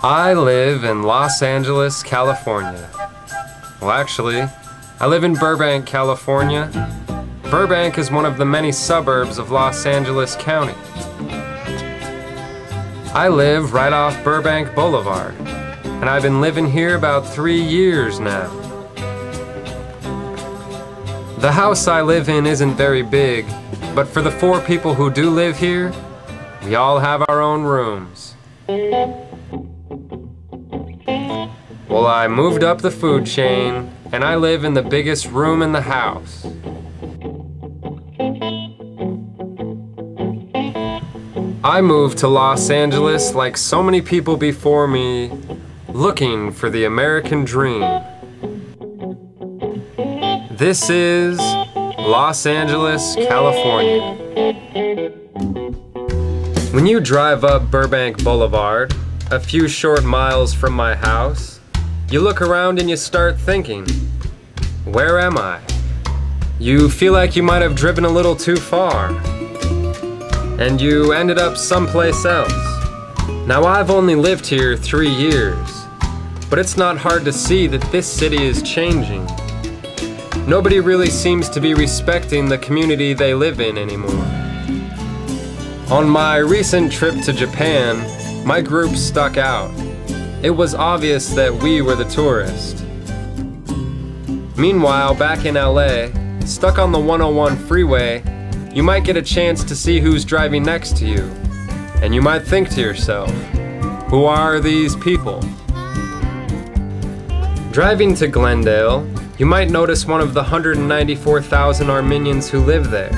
I live in Los Angeles, California. Well, actually, I live in Burbank, California. Burbank is one of the many suburbs of Los Angeles County. I live right off Burbank Boulevard, and I've been living here about 3 years now. The house I live in isn't very big, but for the 4 people who do live here, we all have our own rooms. Well, I moved up the food chain, and I live in the biggest room in the house. I moved to Los Angeles like so many people before me, looking for the American dream. This is Los Angeles, California. When you drive up Burbank Boulevard, a few short miles from my house, you look around and you start thinking, where am I? You feel like you might have driven a little too far, and you ended up someplace else. Now, I've only lived here 3 years, but it's not hard to see that this city is changing. Nobody really seems to be respecting the community they live in anymore. On my recent trip to Japan, my group stuck out. It was obvious that we were the tourists. Meanwhile, back in LA, stuck on the 101 freeway, you might get a chance to see who's driving next to you. And you might think to yourself, who are these people? Driving to Glendale, you might notice one of the 194,000 Armenians who live there.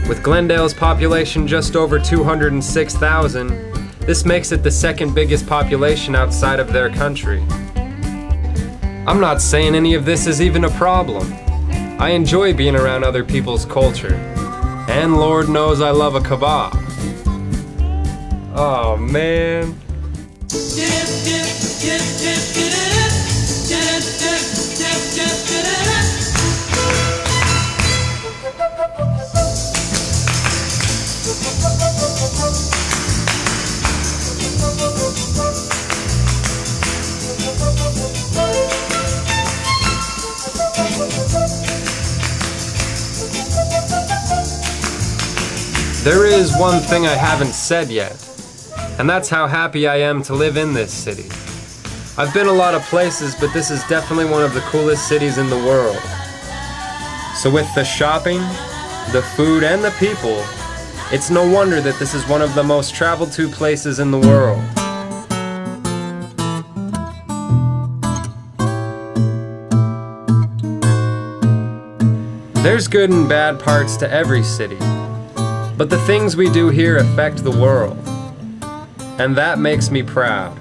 With Glendale's population just over 206,000, this makes it the second biggest population outside of their country. I'm not saying any of this is even a problem. I enjoy being around other people's culture. And Lord knows I love a kebab. Oh man. There is one thing I haven't said yet, and that's how happy I am to live in this city. I've been a lot of places, but this is definitely one of the coolest cities in the world. So with the shopping, the food, and the people, it's no wonder that this is one of the most traveled to places in the world. There's good and bad parts to every city. But the things we do here affect the world, and that makes me proud.